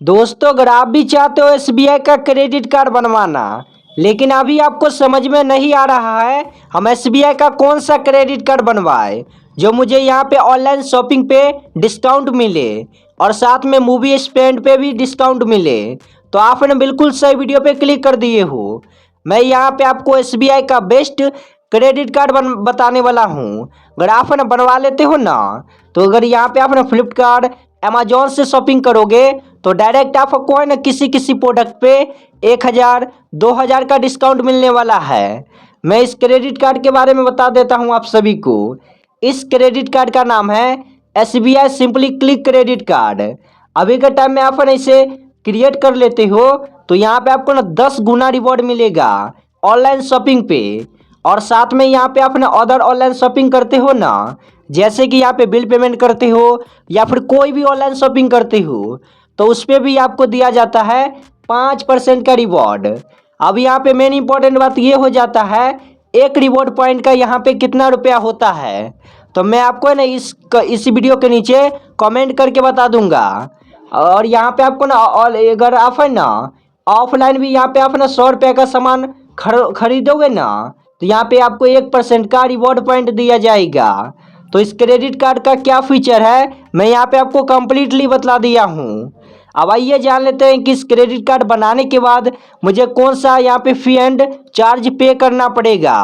दोस्तों, अगर आप भी चाहते हो एसबीआई का क्रेडिट कार्ड बनवाना, लेकिन अभी आपको समझ में नहीं आ रहा है हम एसबीआई का कौन सा क्रेडिट कार्ड बनवाए जो मुझे यहाँ पे ऑनलाइन शॉपिंग पे डिस्काउंट मिले और साथ में मूवी स्पेंड पे भी डिस्काउंट मिले, तो आपने बिल्कुल सही वीडियो पे क्लिक कर दिए हो। मैं यहाँ पे आपको एसबीआई का बेस्ट क्रेडिट कार्ड बताने वाला हूँ। अगर आप ना बनवा लेते हो ना, तो अगर यहाँ पे आप ना फ्लिपकार्ट अमेजोन से शॉपिंग करोगे तो डायरेक्ट आपको है ना किसी किसी प्रोडक्ट पे 1,000 2,000 का डिस्काउंट मिलने वाला है। मैं इस क्रेडिट कार्ड के बारे में बता देता हूँ आप सभी को। इस क्रेडिट कार्ड का नाम है SBI simply click credit card. अभी के टाइम में आप ना इसे क्रिएट कर लेते हो तो यहाँ पे आपको ना 10 गुना रिवॉर्ड मिलेगा ऑनलाइन शॉपिंग पे। और साथ में यहाँ पे आप ना अदर ऑनलाइन शॉपिंग करते हो ना, जैसे कि यहाँ पे बिल पेमेंट करते हो या फिर कोई भी ऑनलाइन शॉपिंग करते हो, तो उस पर भी आपको दिया जाता है 5% का रिवॉर्ड। अब यहाँ पे मेन इंपॉर्टेंट बात ये हो जाता है एक रिवॉर्ड पॉइंट का यहाँ पे कितना रुपया होता है, तो मैं आपको है ना इस वीडियो के नीचे कमेंट करके बता दूंगा। और यहाँ पे आपको ना और अगर आप है ना ऑफलाइन भी यहाँ पे आप ना 100 रुपये का सामान खरीदोगे ना, तो यहाँ पे आपको 1% का रिवॉर्ड पॉइंट दिया जाएगा। तो इस क्रेडिट कार्ड का क्या फीचर है मैं यहाँ पे आपको कंप्लीटली बतला दिया हूँ। अब आइए जान लेते हैं कि इस क्रेडिट कार्ड बनाने के बाद मुझे कौन सा यहाँ पे फी एंड चार्ज पे करना पड़ेगा।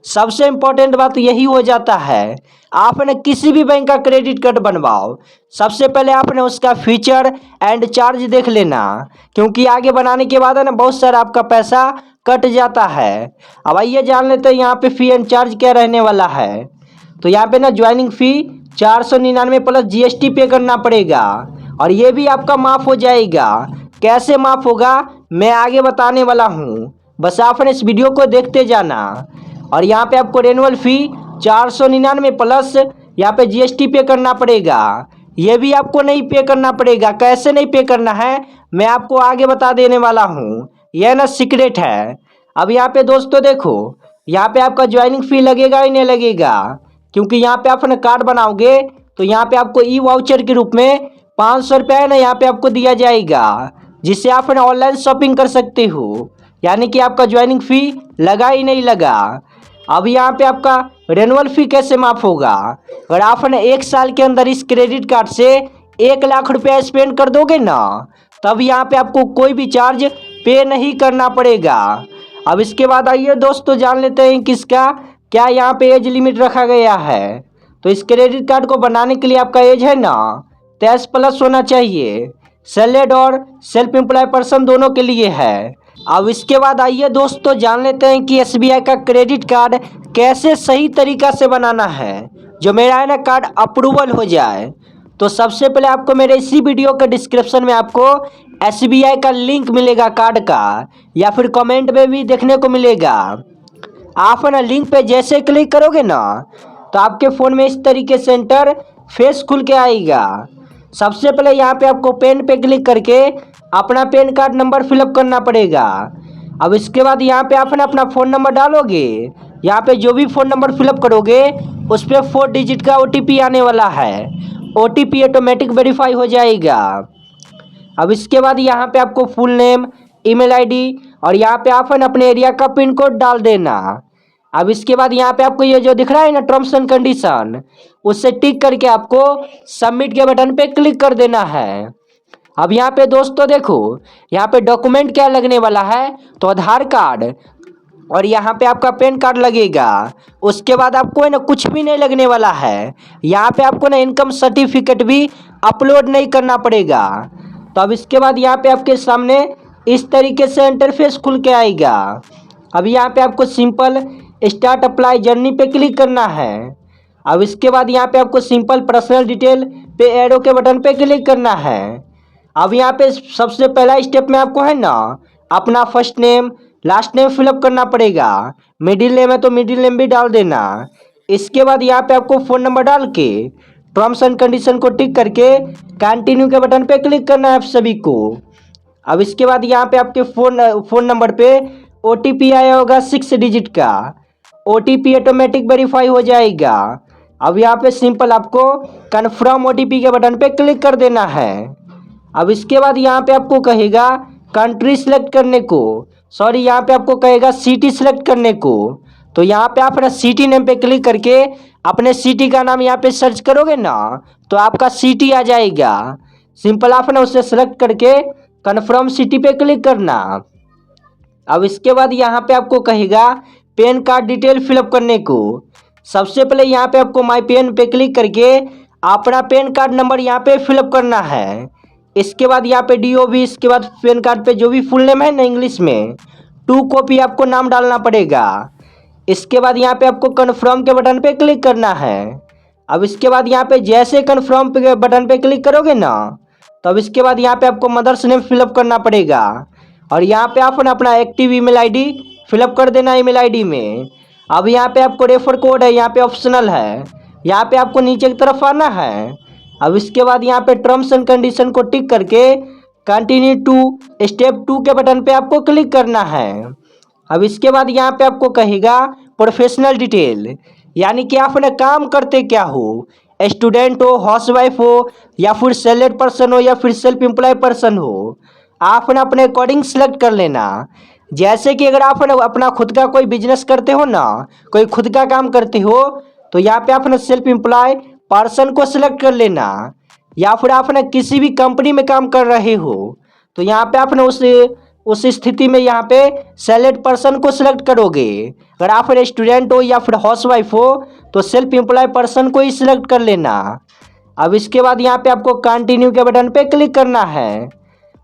सबसे इम्पोर्टेंट बात यही हो जाता है, आपने किसी भी बैंक का क्रेडिट कार्ड बनवाओ, सबसे पहले आपने उसका फीचर एंड चार्ज देख लेना, क्योंकि आगे बनाने के बाद है ना बहुत सारा आपका पैसा कट जाता है। अब आइए जान लेते हैं यहाँ पे फी एंड चार्ज क्या रहने वाला है। तो यहाँ पे ना ज्वाइनिंग फ़ी 499 प्लस जीएसटी पे करना पड़ेगा और ये भी आपका माफ़ हो जाएगा। कैसे माफ़ होगा मैं आगे बताने वाला हूँ, बस आपने इस वीडियो को देखते जाना। और यहाँ पे आपको रेनुअल फ़ी 499 प्लस यहाँ पे जीएसटी पे करना पड़ेगा। ये भी आपको नहीं पे करना पड़ेगा। कैसे नहीं पे करना है मैं आपको आगे बता देने वाला हूँ, यह ना सीक्रेट है। अब यहाँ पे दोस्तों देखो, यहाँ पे आपका ज्वाइनिंग फ़ी लगेगा ही नहीं लगेगा, क्योंकि यहाँ पे आप अपना कार्ड बनाओगे तो यहाँ पे आपको ई वाउचर के रूप में 500 रुपये है ना यहाँ पे आपको दिया जाएगा, जिससे आप ना ऑनलाइन शॉपिंग कर सकते हो। यानी कि आपका ज्वाइनिंग फ़ी लगा ही नहीं लगा। अब यहाँ पे आपका रेनुअल फ़ी कैसे माफ़ होगा, अगर आपने 1 साल के अंदर इस क्रेडिट कार्ड से 1,00,000 रुपया स्पेंड कर दोगे ना, तब यहाँ पे आपको कोई भी चार्ज पे नहीं करना पड़ेगा। अब इसके बाद आइए दोस्तों जान लेते हैं कि इसका क्या यहाँ पे एज लिमिट रखा गया है। तो इस क्रेडिट कार्ड को बनाने के लिए आपका एज है ना 23+ होना चाहिए। सैलरीड और सेल्फ एम्प्लॉय पर्सन दोनों के लिए है। अब इसके बाद आइए दोस्तों जान लेते हैं कि एसबीआई का क्रेडिट कार्ड कैसे सही तरीका से बनाना है जो मेरा है ना कार्ड अप्रूवल हो जाए। तो सबसे पहले आपको मेरे इसी वीडियो के डिस्क्रिप्शन में आपको एसबीआई का लिंक मिलेगा कार्ड का, या फिर कमेंट में भी देखने को मिलेगा। आप ना लिंक पे जैसे क्लिक करोगे ना, तो आपके फ़ोन में इस तरीके से इंटर फेस खुल के आएगा। सबसे पहले यहाँ पे आपको पेन पे क्लिक करके अपना पैन कार्ड नंबर फिलअप करना पड़ेगा। अब इसके बाद यहाँ पे आप ना अपना फ़ोन नंबर डालोगे। यहाँ पे जो भी फ़ोन नंबर फिलअप करोगे उस पर 4 डिजिट का ओटीपी आने वाला है। ओटीपी ऑटोमेटिक वेरीफाई हो जाएगा। अब इसके बाद यहाँ पे आपको फुल नेम, ईमेल आईडी और यहाँ पे आप है ना अपने एरिया का पिन कोड डाल देना। अब इसके बाद यहाँ पे आपको ये जो दिख रहा है ना टर्म्स एंड कंडीशन, उससे टिक करके आपको सबमिट के बटन पे क्लिक कर देना है। अब यहाँ पे दोस्तों देखो, यहाँ पे डॉक्यूमेंट क्या लगने वाला है, तो आधार कार्ड और यहाँ पे आपका पैन कार्ड लगेगा। उसके बाद आपको है ना कुछ भी नहीं लगने वाला है। यहाँ पे आपको ना इनकम सर्टिफिकेट भी अपलोड नहीं करना पड़ेगा। तो अब इसके बाद यहाँ पे आपके सामने इस तरीके से इंटरफेस खुल के आएगा। अब यहाँ पे आपको सिंपल स्टार्ट अप्लाई जर्नी पे क्लिक करना है। अब इसके बाद यहाँ पे आपको सिंपल पर्सनल डिटेल पे एरो के बटन पे क्लिक करना है। अब यहाँ पे सबसे पहला स्टेप में आपको है ना अपना first name last name fill up करना पड़ेगा। मिडिल नेम है तो मिडिल नेम भी डाल देना। इसके बाद यहाँ पे आपको फ़ोन नंबर डाल के टर्म्स एंड कंडीशन को टिक करके कंटिन्यू के बटन पे क्लिक करना है आप सभी को। अब इसके बाद यहाँ पे आपके फ़ोन नंबर पे ओटीपी आया होगा 6 डिजिट का। ओटीपी ऑटोमेटिक वेरीफाई हो जाएगा। अब यहाँ पे सिंपल आपको कन्फर्म ओटीपी के बटन पे क्लिक कर देना है। अब इसके बाद यहाँ पे आपको कहेगा कंट्री सिलेक्ट करने को, सॉरी यहाँ पे आपको कहेगा सिटी सिलेक्ट करने को। तो यहाँ पे आप ना सिटी नेम पे क्लिक करके अपने सिटी का नाम यहाँ पे सर्च करोगे ना तो आपका सिटी आ जाएगा। सिंपल आप ना उसे सेलेक्ट करके कन्फर्म सिटी पे क्लिक करना। अब इसके बाद यहाँ पे आपको कहेगा पैन कार्ड डिटेल फिलअप करने को। सबसे पहले यहाँ पे आपको माई पेन पे क्लिक करके अपना पैन कार्ड नंबर यहाँ पे फिलअप करना है। इसके बाद यहाँ पे DOB, इसके बाद पैन कार्ड पे जो भी फुल नेम है ना इंग्लिश में 2 कॉपी आपको नाम डालना पड़ेगा। इसके बाद यहाँ पे आपको कन्फर्म के बटन पे क्लिक करना है। अब इसके बाद यहाँ पे जैसे कन्फर्म पे बटन पे क्लिक करोगे ना तो अब इसके बाद यहाँ पे आपको मदर्स नेम फिलअप करना पड़ेगा और यहाँ पे आप अपना एक्टिव ईमेल आईडी फिलअप कर देना ईमेल आईडी में। अब यहाँ पे आपको रेफर कोड है, यहाँ पे ऑप्शनल है, यहाँ पे आपको नीचे की तरफ आना है। अब इसके बाद यहाँ पे टर्म्स एंड कंडीशन को टिक करके कंटिन्यू टू स्टेप 2 के बटन पे आपको क्लिक करना है। अब इसके बाद यहाँ पे आपको कहेगा प्रोफेशनल डिटेल, यानी कि आप ना काम करते क्या हो, स्टूडेंट हो, हाउसवाइफ हो या फिर सैलरीड पर्सन हो या फिर सेल्फ एम्प्लॉय पर्सन हो, आप ना अपने अकॉर्डिंग सेलेक्ट कर लेना। जैसे कि अगर आप ना अपना खुद का कोई बिजनेस करते हो ना, कोई खुद का काम करते हो तो यहाँ पे आप ना सेल्फ एम्प्लॉय पर्सन को सिलेक्ट कर लेना। या फिर आप ना किसी भी कंपनी में काम कर रहे हो तो यहाँ पे आप ना उस स्थिति में यहाँ पे सैलरीड पर्सन को सिलेक्ट करोगे। अगर आप स्टूडेंट हो या फिर हाउसवाइफ हो तो सेल्फ एम्प्लॉय पर्सन को ही सिलेक्ट कर लेना। अब इसके बाद यहाँ पे आपको कंटिन्यू के बटन पे क्लिक करना है।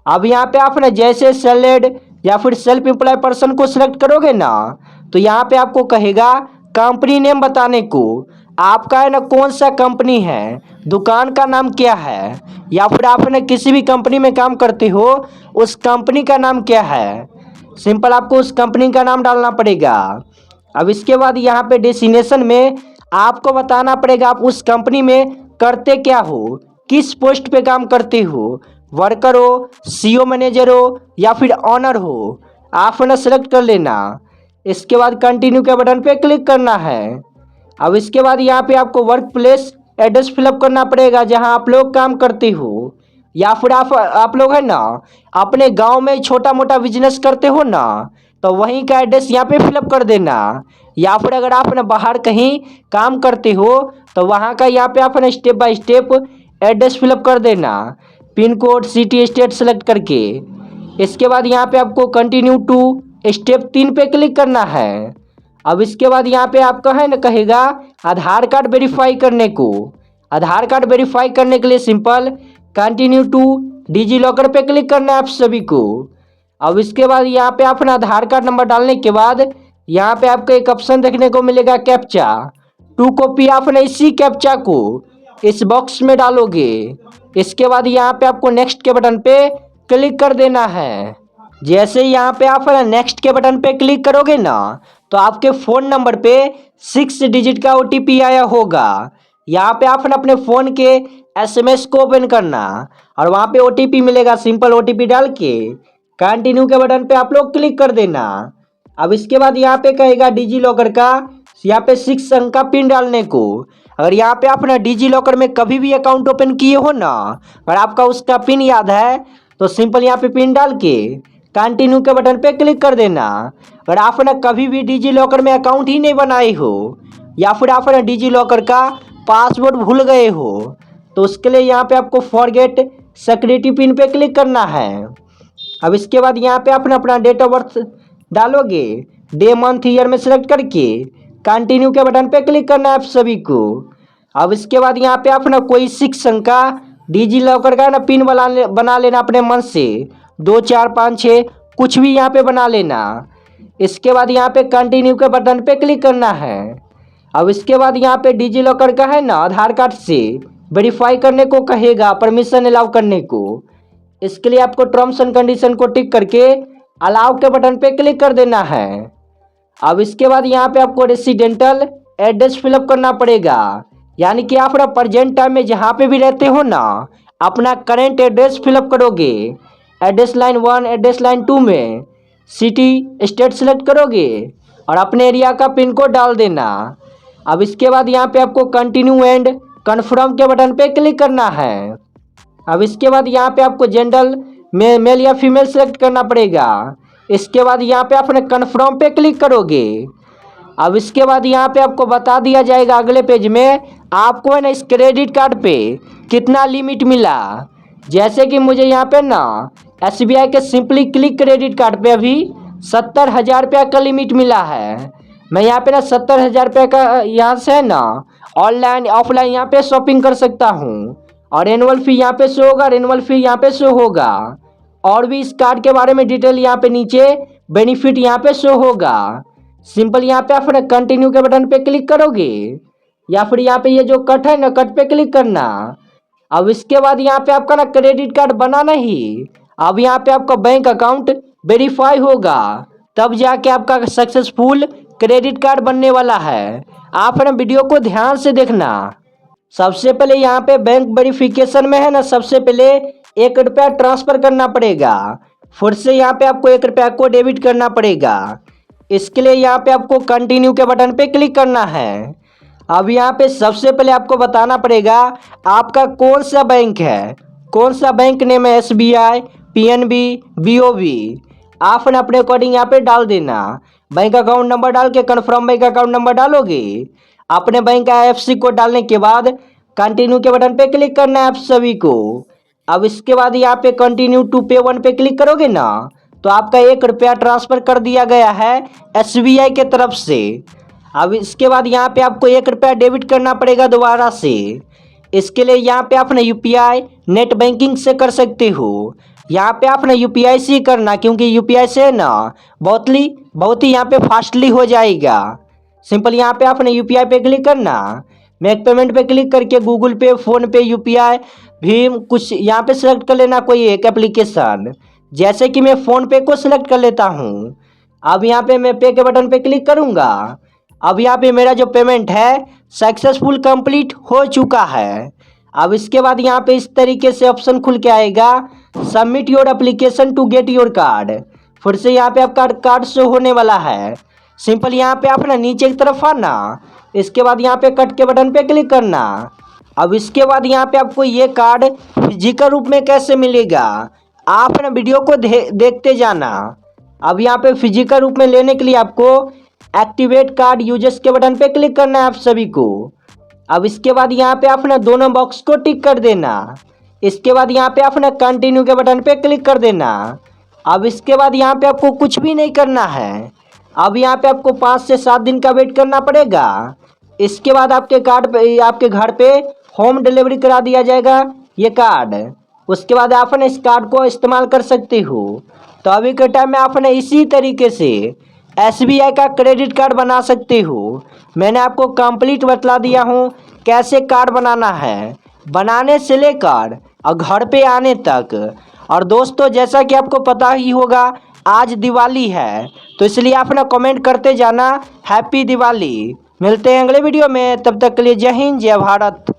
अब यहाँ पे आप ना जैसे सैलरीड या फिर सेल्फ एम्प्लॉय पर्सन को सिलेक्ट करोगे ना तो यहाँ पे आपको कहेगा कंपनी नेम बताने को। आपका है ना कौन सा कंपनी है, दुकान का नाम क्या है, या फिर आप ना किसी भी कंपनी में काम करते हो उस कंपनी का नाम क्या है। सिंपल आपको उस कंपनी का नाम डालना पड़ेगा। अब इसके बाद यहाँ पे डेस्टिनेशन में आपको बताना पड़ेगा आप उस कंपनी में करते क्या हो, किस पोस्ट पे काम करते हो, वर्कर हो, CEO मैनेजर हो या फिर ऑनर हो, आप ना सेलेक्ट कर लेना। इसके बाद कंटिन्यू के बटन पे क्लिक करना है। अब इसके बाद यहाँ पे आपको वर्क प्लेस एड्रेस फिलअप करना पड़ेगा जहाँ आप लोग काम करते हो, या फिर आप लोग है ना अपने गांव में छोटा मोटा बिजनेस करते हो ना तो वहीं का एड्रेस यहाँ पे फिलअप कर देना। या फिर अगर आप ना बाहर कहीं काम करते हो तो वहाँ का यहाँ पे आप ना step by step address fill up कर देना, pin code, city, state select करके। इसके बाद यहाँ पे आपको कंटिन्यू टू स्टेप 3 पे क्लिक करना है। अब इसके बाद यहाँ पे आपका है ना कहेगा आधार कार्ड वेरीफाई करने को। आधार कार्ड वेरीफाई करने के लिए simple continue to DigiLocker पे क्लिक करना है आप सभी को। अब इसके बाद यहाँ पे अपना आधार कार्ड नंबर डालने के बाद यहाँ पे आपको एक ऑप्शन देखने को मिलेगा कैप्चा। 2 कॉपी आपने इसी कैप्चा को इस बॉक्स में डालोगे। इसके बाद यहाँ पे आपको नेक्स्ट के बटन पे क्लिक कर देना है। जैसे यहाँ पे आप नेक्स्ट के बटन पे क्लिक करोगे ना तो आपके फ़ोन नंबर पे 6 डिजिट का OTP आया होगा। यहाँ पे आप अपने फ़ोन के SMS को ओपन करना और वहाँ पे OTP मिलेगा। सिंपल OTP डाल के कंटिन्यू के बटन पे आप लोग क्लिक कर देना। अब इसके बाद यहाँ पे कहेगा डिजी लॉकर का यहाँ पे 6 अंक का पिन डालने को। अगर यहाँ पे आप ना डिजी लॉकर में कभी भी अकाउंट ओपन किए हो ना और आपका उसका पिन याद है तो सिंपल यहाँ पे पिन डाल के कंटिन्यू के बटन पे क्लिक कर देना। अगर आप ना कभी भी डिजी लॉकर में अकाउंट ही नहीं बनाए हो या फिर आप ना डिजी लॉकर का पासवर्ड भूल गए हो तो उसके लिए यहाँ पे आपको फॉरगेट सिक्योरिटी पिन पे क्लिक करना है। अब इसके बाद यहाँ पे आप अपना डेट ऑफ बर्थ डालोगे, डे मंथ ईयर में सेलेक्ट करके कंटिन्यू के बटन पे क्लिक करना है आप सभी को। अब इसके बाद यहाँ पे आप ना कोई 6 अंक का डिजी लॉकर का ना पिन बना लेना अपने मन से, 2 4 5 6 कुछ भी यहाँ पे बना लेना। इसके बाद यहाँ पे कंटिन्यू के बटन पे क्लिक करना है। अब इसके बाद यहाँ पे डिजी लॉकर का है ना आधार कार्ड से वेरीफाई करने को कहेगा, परमिशन अलाउ करने को। इसके लिए आपको टर्म्स एंड कंडीशन को टिक करके अलाउ के बटन पे क्लिक कर देना है। अब इसके बाद यहाँ पे आपको रेसिडेंटल एड्रेस फिलअप करना पड़ेगा, यानी कि आप प्रेजेंट टाइम में जहाँ पे भी रहते हो ना अपना करेंट एड्रेस फिलअप करोगे। एड्रेस लाइन 1, एड्रेस लाइन 2 में सिटी, स्टेट सेलेक्ट करोगे और अपने एरिया का पिन कोड डाल देना। अब इसके बाद यहाँ पे आपको कंटिन्यू एंड कन्फर्म के बटन पे क्लिक करना है। अब इसके बाद यहाँ पे आपको जेंडर मेल या फीमेल सेलेक्ट करना पड़ेगा। इसके बाद यहाँ पे आपने कन्फर्म पे क्लिक करोगे। अब इसके बाद यहाँ पे आपको बता दिया जाएगा अगले पेज में आपको है ना इस क्रेडिट कार्ड पे कितना लिमिट मिला। जैसे कि मुझे यहाँ पे ना SBI के सिंपली क्लिक क्रेडिट कार्ड पे अभी 70,000 रुपया का लिमिट मिला है। मैं यहाँ पे ना 70,000 रुपये का यहाँ से है ना ऑनलाइन ऑफलाइन यहाँ पे शॉपिंग कर सकता हूँ। और एनुअल फ़ी यहाँ पे शो होगा और एनुअल फ़ी यहाँ पे शो होगा। और भी इस कार्ड के बारे में डिटेल यहाँ पे नीचे बेनिफिट यहाँ पे शो होगा। सिंपल यहाँ पे आप कंटिन्यू के बटन पे क्लिक करोगे या फिर यहाँ पे ये जो कट है ना कट पे क्लिक करना। अब इसके बाद यहाँ पे आपका ना क्रेडिट कार्ड बना नहीं, अब यहाँ पे आपका बैंक अकाउंट वेरीफाई होगा तब जाके आपका सक्सेसफुल क्रेडिट कार्ड बनने वाला है। आप है ना वीडियो को ध्यान से देखना। सबसे पहले यहाँ पे बैंक वेरिफिकेशन में है ना सबसे पहले 1 रुपया ट्रांसफर करना पड़ेगा। फिर से यहाँ पे आपको 1 रुपया को डेबिट करना पड़ेगा। इसके लिए यहाँ पे आपको कंटिन्यू के बटन पे क्लिक करना है। अब यहाँ पे सबसे पहले आपको बताना पड़ेगा आपका कौन सा बैंक है, कौन सा बैंक नेम है, SBI, PNB, BOB। आप ना अपने अकॉर्डिंग यहाँ पे डाल देना। बैंक अकाउंट नंबर डाल के कन्फर्म बैंक अकाउंट नंबर डालोगे। अपने बैंक का IFSC कोड डालने के बाद कंटिन्यू के बटन पे क्लिक करना है आप सभी को। अब इसके बाद यहाँ पे कंटिन्यू टू पे 1 पे क्लिक करोगे ना तो आपका 1 रुपया ट्रांसफर कर दिया गया है SBI के तरफ से। अब इसके बाद यहाँ पे आपको 1 रुपया डेबिट करना पड़ेगा दोबारा से। इसके लिए यहाँ पे आप ना UPI नेट बैंकिंग से कर सकते हो। यहाँ पे आप ना UPI से ही करना क्योंकि UPI से ना बहुत ही यहाँ पे फास्टली हो जाएगा। सिंपल यहाँ पे आपने UPI पे क्लिक करना। मेक पेमेंट पे क्लिक करके गूगल पे, फ़ोन पे, UPI भीम कुछ यहाँ पे सेलेक्ट कर लेना कोई एक एप्लीकेशन। जैसे कि मैं फ़ोन पे को सिलेक्ट कर लेता हूँ। अब यहाँ पे मैं पे के बटन पे क्लिक करूँगा। अब यहाँ पे मेरा जो पेमेंट है सक्सेसफुल कंप्लीट हो चुका है। अब इसके बाद यहाँ पे इस तरीके से ऑप्शन खुल के आएगा submit your application to get your card. फिर से यहाँ पे आपका कार्ड शो होने वाला है। सिंपल यहाँ पे आप ना नीचे की तरफ आना। इसके बाद यहाँ पे कट के बटन पे क्लिक करना। अब इसके बाद यहाँ पे आपको ये कार्ड फिजिकल रूप में कैसे मिलेगा आप ना वीडियो को देखते जाना। अब यहाँ पे फिजिकल रूप में लेने के लिए आपको एक्टिवेट कार्ड यूजर्स के बटन पे क्लिक करना है आप सभी को। अब इसके बाद यहाँ पे आप ना दोनों बॉक्स को टिक कर देना। इसके बाद यहाँ पे आप ना कंटिन्यू के बटन पे क्लिक कर देना। अब इसके बाद यहाँ पे आपको कुछ भी नहीं करना है। अब यहाँ पे आपको 5 से 7 दिन का वेट करना पड़ेगा। इसके बाद आपके कार्ड पे आपके घर पे होम डिलीवरी करा दिया जाएगा ये कार्ड। उसके बाद आप ना इस कार्ड को इस्तेमाल कर सकते हो। तो अभी के टाइम में आप ना इसी तरीके से SBI का क्रेडिट कार्ड बना सकते हो। मैंने आपको कंप्लीट बतला दिया हूँ कैसे कार्ड बनाना है, बनाने से लेकर और घर पे आने तक। और दोस्तों जैसा कि आपको पता ही होगा आज दिवाली है तो इसलिए आप ना कमेंट करते जाना हैप्पी दिवाली। मिलते हैं अगले वीडियो में, तब तक के लिए जय हिंद जय भारत।